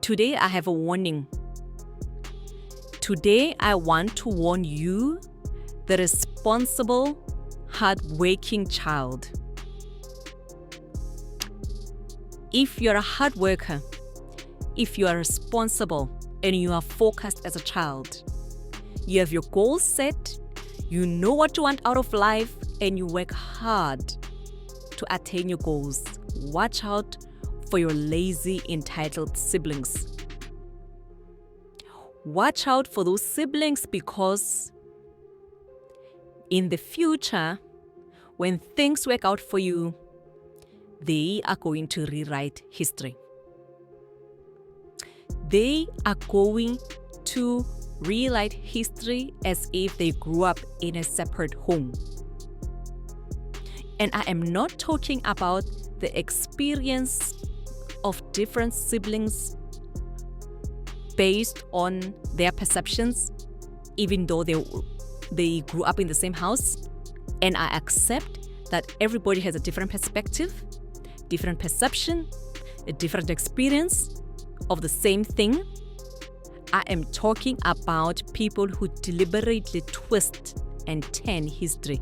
Today I have a warning. Today I want to warn you, the responsible, hardworking child. If you're a hard worker, if you are responsible and you are focused as a child, you have your goals set, you know what you want out of life, and you work hard to attain your goals, watch out for your lazy, entitled siblings. Watch out for those siblings, because in the future, when things work out for you, they are going to rewrite history. They are going to rewrite history as if they grew up in a separate home. And I am not talking about the experience of different siblings based on their perceptions, even though they grew up in the same house. And I accept that everybody has a different perspective, different perception, a different experience of the same thing. I am talking about people who deliberately twist and turn history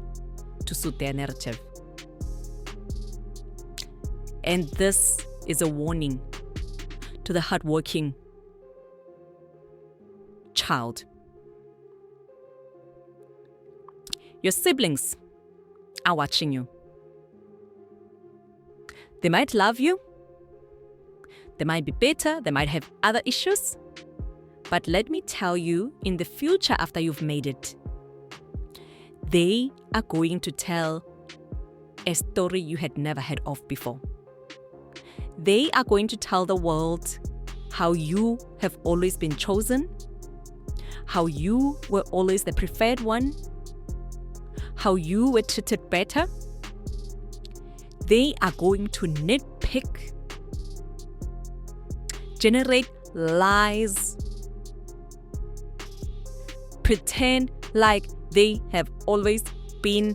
to suit their narrative. And this is a warning to the hardworking child. Your siblings are watching you. They might love you. They might be bitter. They might have other issues. But let me tell you, in the future, after you've made it, they are going to tell a story you had never heard of before. They are going to tell the world how you have always been chosen, how you were always the preferred one, how you were treated better. They are going to nitpick, generate lies, pretend like they have always been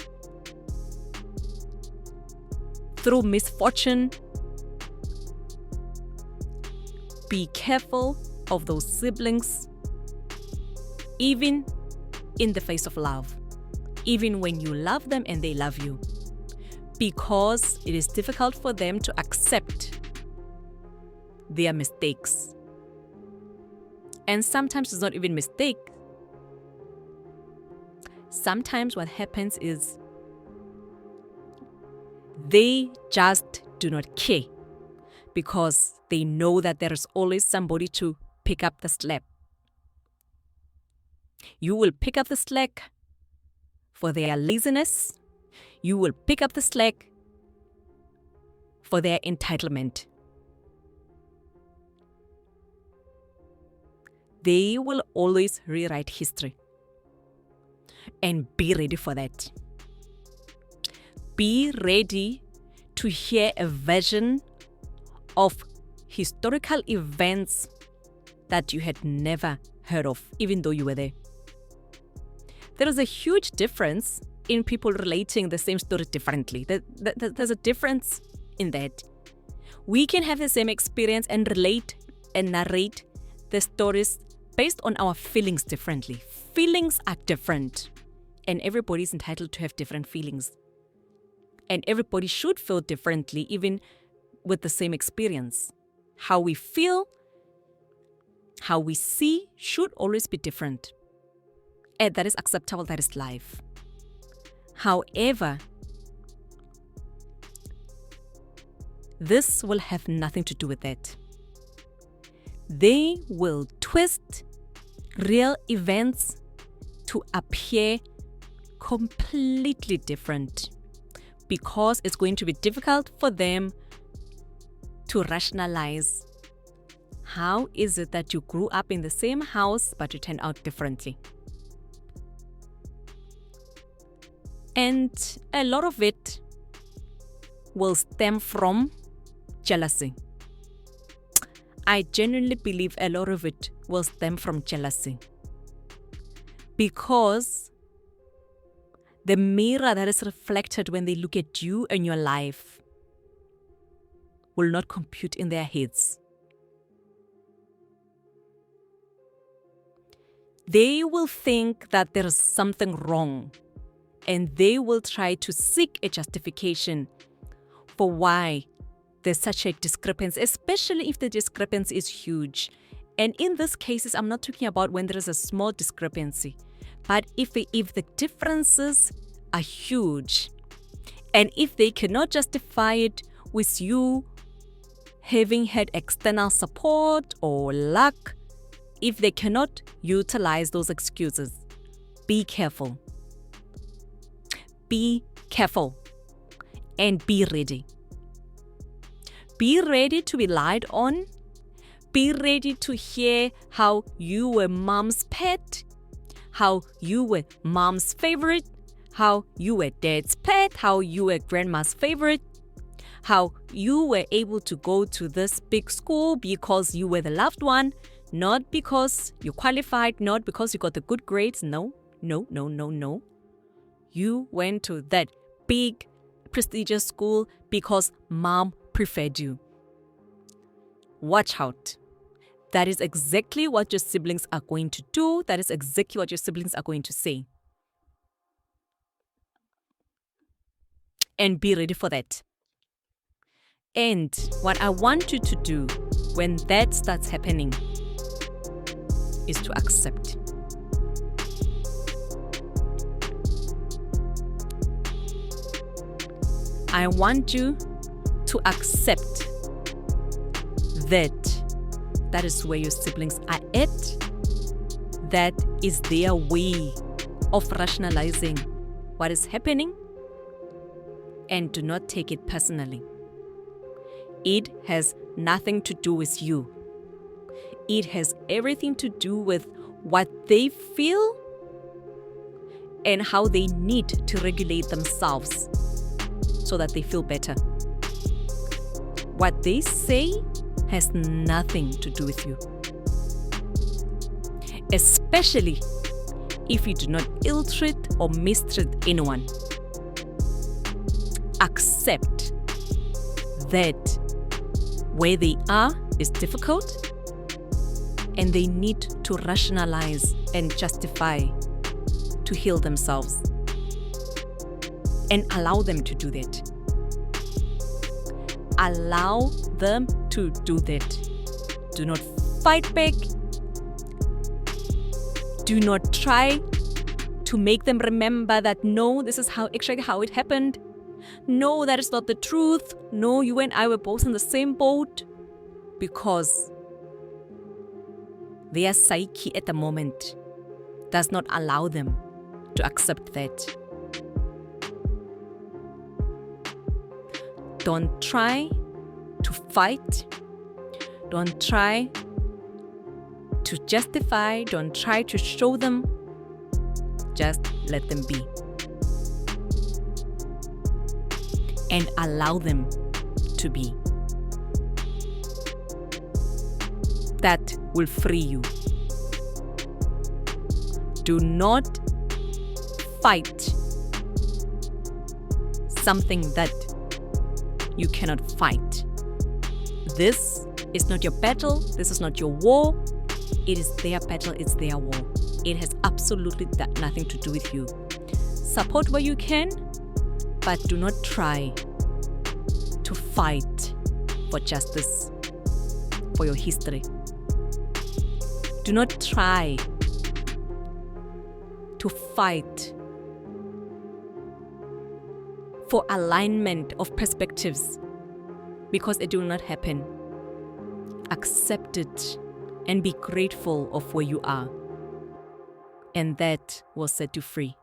through misfortune. Be careful of those siblings, even in the face of love, even when you love them and they love you, because it is difficult for them to accept their mistakes. And sometimes it's not even mistake. Sometimes what happens is they just do not care, because they know that there is always somebody to pick up the slack. You will pick up the slack for their laziness. You will pick up the slack for their entitlement. They will always rewrite history. And be ready for that. Be ready to hear a version of historical events that you had never heard of, even though you were there. There is a huge difference in people relating the same story differently. There's a difference in that. We can have the same experience and relate and narrate the stories based on our feelings differently. Feelings are different, and everybody is entitled to have different feelings. And everybody should feel differently, even with the same experience. How we feel, how we see should always be different. And that is acceptable, that is life. However, this will have nothing to do with that. They will twist real events to appear completely different, because it's going to be difficult for them to rationalize how is it that you grew up in the same house but you turned out differently. And a lot of it will stem from jealousy. I genuinely believe a lot of it will stem from jealousy, because the mirror that is reflected when they look at you and your life will not compute in their heads. they will think that there is something wrong, and they will try to seek a justification for why there's such a discrepancy, especially if the discrepancy is huge. And in these cases, I'm not talking about when there is a small discrepancy, but if the differences are huge, and if they cannot justify it with you having had external support or luck, if they cannot utilize those excuses, be careful. Be careful and be ready. Be ready to be lied on. Be ready to hear how you were mom's pet, how you were mom's favorite, how you were dad's pet, how you were grandma's favorite, how you were able to go to this big school because you were the loved one, not because you qualified, not because you got the good grades. No. You went to that big, prestigious school because mom preferred you. Watch out. That is exactly what your siblings are going to do. That is exactly what your siblings are going to say. And be ready for that. And what I want you to do when that starts happening is to accept. I want you to accept that is where your siblings are at. That is their way of rationalizing what is happening, and do not take it personally. It has nothing to do with you. It has everything to do with what they feel and how they need to regulate themselves so that they feel better. What they say has nothing to do with you. Especially if you do not ill-treat or mistreat anyone. Accept that where they are is difficult and they need to rationalize and justify to heal themselves. And allow them to do that. Allow them to do that. Do not fight back. Do not try to make them remember that no, this is how it happened. No, that is not the truth. No, you and I were both in the same boat. Because their psyche at the moment does not allow them to accept that. Don't try to fight. Don't try to justify. Don't try to show them. Just let them be. And allow them to be. That will free you. Do not fight something that you cannot fight. This is not your battle. This is not your war. It is their battle. It's their war. It has absolutely nothing to do with you. Support where you can, but do not try to fight for justice, for your history. Do not try to fight for alignment of perspectives, because it will not happen. Accept it and be grateful of where you are, and that will set you free.